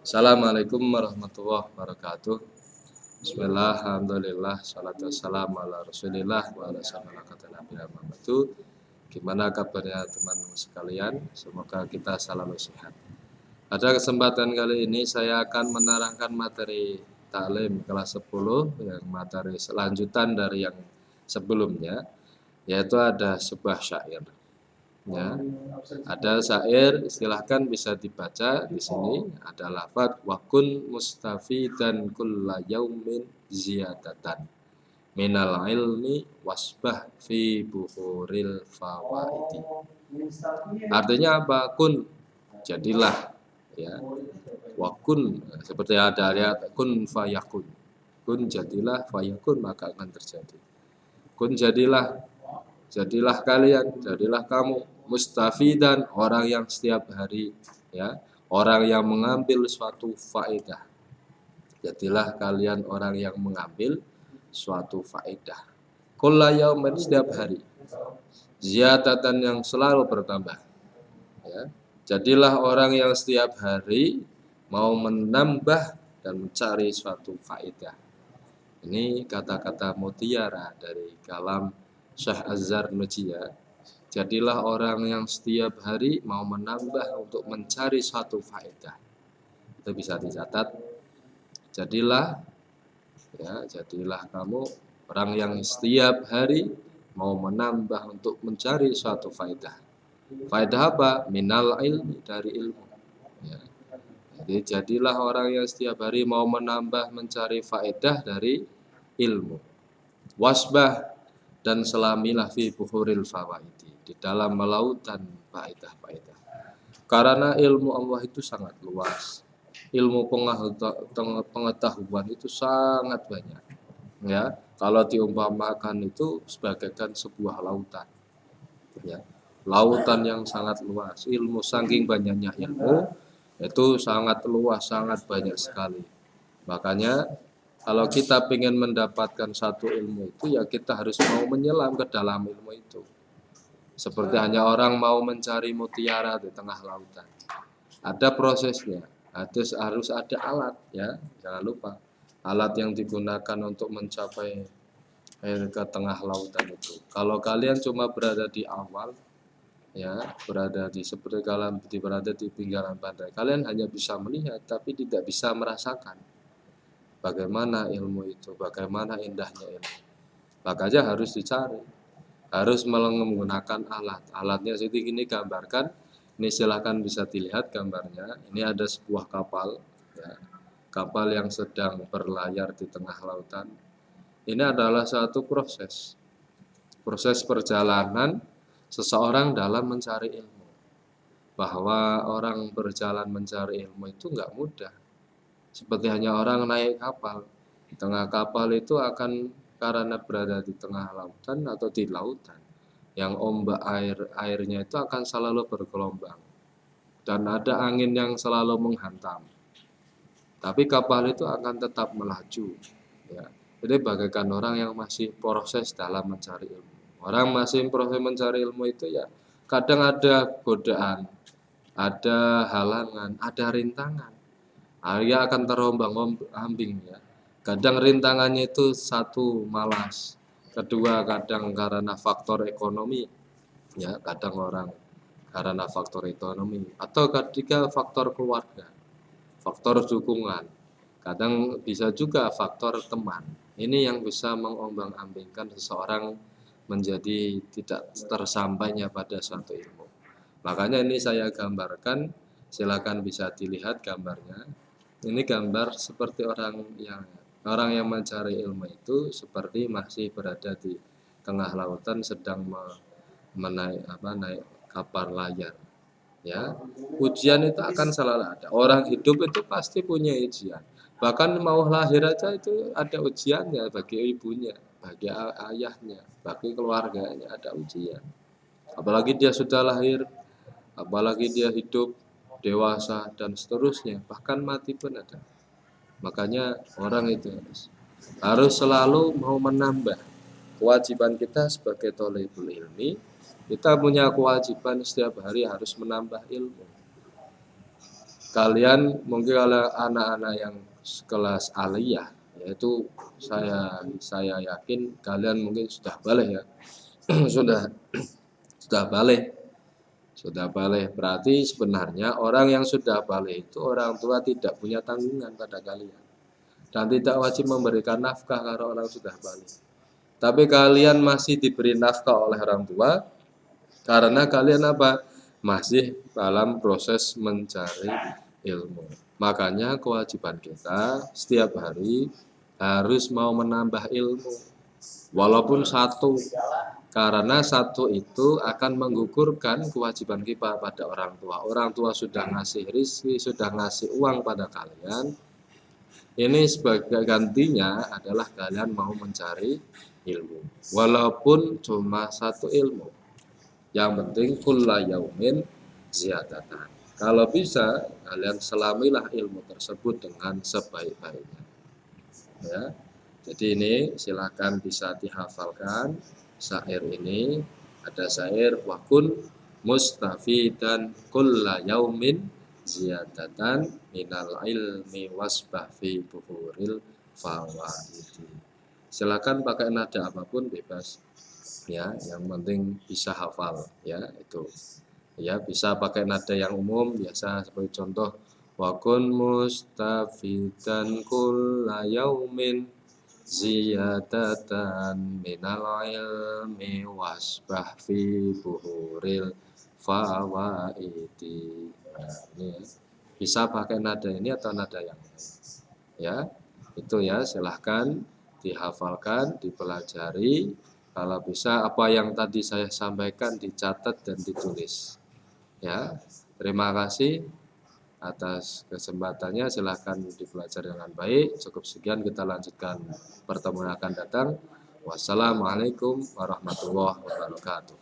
Assalamualaikum warahmatullahi wabarakatuh. Bismillah, alhamdulillah, salatu wassalamu ala rasulillah wa ala sallallahu nabi Muhammadu. Gimana kabarnya teman-teman sekalian? Semoga kita selalu sehat. Pada kesempatan kali ini saya akan menerangkan materi taklim kelas 10 yang materi selanjutan dari yang sebelumnya, yaitu ada sebuah syair. Ya, ada syair, silahkan bisa dibaca di sini. Ada lafaz wakun mustafidan kulla yaumin ziyadatan minal ilmi wasbah fi buhuril fawaidi. Artinya apa? Kun, jadilah, ya. Wakun, seperti ada ayat kun fayakun. Kun jadilah, fayakun maka akan terjadi. Kun jadilah kalian, jadilah kamu mustafidan, orang yang setiap hari, ya, orang yang mengambil suatu faedah. Jadilah kalian orang yang mengambil suatu faedah. Kulla yaumin, setiap hari. Ziyadatan, yang selalu bertambah. Ya. Jadilah orang yang setiap hari mau menambah dan mencari suatu faedah. Ini kata-kata mutiara dari kalam Syekh Az-Zarnuji, ya. Jadilah orang yang setiap hari mau menambah untuk mencari suatu faedah. Itu bisa dicatat. Jadilah, ya, jadilah kamu orang yang setiap hari mau menambah untuk mencari suatu faedah. Faedah apa? Minal ilmi, dari ilmu. Ya. Jadi jadilah orang yang setiap hari mau menambah mencari faedah dari ilmu. Wasbah, dan selamilah fi buhuril fawaidi, di dalam melautan faedah-faedah. Karena ilmu Allah itu sangat luas. Ilmu pengetahuan itu sangat banyak. Ya, kalau diumpamakan itu sebagaikan sebuah lautan. Ya, lautan yang sangat luas. Ilmu, saking banyaknya ilmu itu sangat luas, sangat banyak sekali. Makanya kalau kita ingin mendapatkan satu ilmu itu, ya kita harus mau menyelam ke dalam ilmu itu. Seperti hanya orang mau mencari mutiara di tengah lautan. Ada prosesnya, harus ada alat, ya, jangan lupa. Alat yang digunakan untuk mencapai ke tengah lautan itu. Kalau kalian cuma berada di awal, ya, seperti kalian berada di pinggiran pantai, kalian hanya bisa melihat tapi tidak bisa merasakan bagaimana ilmu itu, bagaimana indahnya ilmu. Makanya harus dicari, harus menggunakan alat. Alatnya seperti ini gambarkan. Ini silahkan bisa dilihat gambarnya. Ini ada sebuah kapal, ya, kapal yang sedang berlayar di tengah lautan. Ini adalah satu proses perjalanan seseorang dalam mencari ilmu. Bahwa orang berjalan mencari ilmu itu nggak mudah. Seperti hanya orang naik kapal. Di tengah kapal itu akan, karena berada di tengah lautan atau di lautan, yang ombak airnya itu akan selalu bergelombang. Dan ada angin yang selalu menghantam. Tapi kapal itu akan tetap melaju. Ya. Jadi bagaikan orang yang masih proses dalam mencari ilmu. Orang masih proses mencari ilmu itu, ya, kadang ada godaan, ada halangan, ada rintangan. Dia akan terombang-ambing, ya. Kadang rintangannya itu satu, malas. Kedua, kadang karena faktor ekonomi, ya, kadang orang karena faktor ekonomi, atau ketiga faktor keluarga, faktor dukungan. Kadang bisa juga faktor teman. Ini yang bisa mengombang-ambingkan seseorang menjadi tidak tersampainya pada suatu ilmu. Makanya ini saya gambarkan, silakan bisa dilihat gambarnya. Ini gambar seperti orang yang mencari ilmu itu seperti masih berada di tengah lautan, sedang naik kapal layar. Ya, ujian itu akan selalu ada. Orang hidup itu pasti punya ujian. Bahkan mau lahir aja itu ada ujiannya, bagi ibunya, bagi ayahnya, bagi keluarganya ada ujian. Apalagi dia sudah lahir, apalagi dia hidup, dewasa, dan seterusnya, bahkan mati pun ada. Makanya orang itu harus selalu mau menambah. Kewajiban kita sebagai thalibul ilmi, kita punya kewajiban setiap hari harus menambah ilmu. kalian mungkin kalau anak-anak yang kelas aliyah, yaitu saya yakin kalian mungkin sudah balik ya. sudah balik berarti sebenarnya orang yang sudah balik itu orang tua tidak punya tanggungan pada kalian dan tidak wajib memberikan nafkah kalau orang sudah balik. Tapi kalian masih diberi nafkah oleh orang tua karena kalian apa? Masih dalam proses mencari ilmu. Makanya kewajiban kita setiap hari harus mau menambah ilmu. Walaupun satu, karena satu itu akan menggugurkan kewajiban kita pada orang tua. Orang tua sudah ngasih rezeki, sudah ngasih uang pada kalian. Ini sebagai gantinya adalah kalian mau mencari ilmu. Walaupun cuma satu ilmu. Yang penting kulla yaumin ziyadatan. Kalau bisa kalian selamilah ilmu tersebut dengan sebaik-baiknya. Ya. Jadi ini silakan bisa dihafalkan syair ini. Ada syair wakun mustafidan kulla yaumin ziyadatan minal ilmi wasbah fi buhuril fawaidi. Silakan pakai nada apapun bebas. Ya, yang penting bisa hafal ya itu. Ya, bisa pakai nada yang umum biasa seperti contoh wakun mustafidan kulla yaumin ziyadatan minal ilmi wasbah fi buhuril fawaidi. Nah, ini ya. Bisa pakai nada ini atau nada yang lain. Ya, itu ya silahkan dihafalkan, dipelajari. Kalau bisa apa yang tadi saya sampaikan dicatat dan ditulis. Ya, terima kasih atas kesempatannya. Silahkan dipelajari dengan baik. Cukup sekian, kita lanjutkan pertemuan akan datang. Wassalamualaikum warahmatullahi wabarakatuh.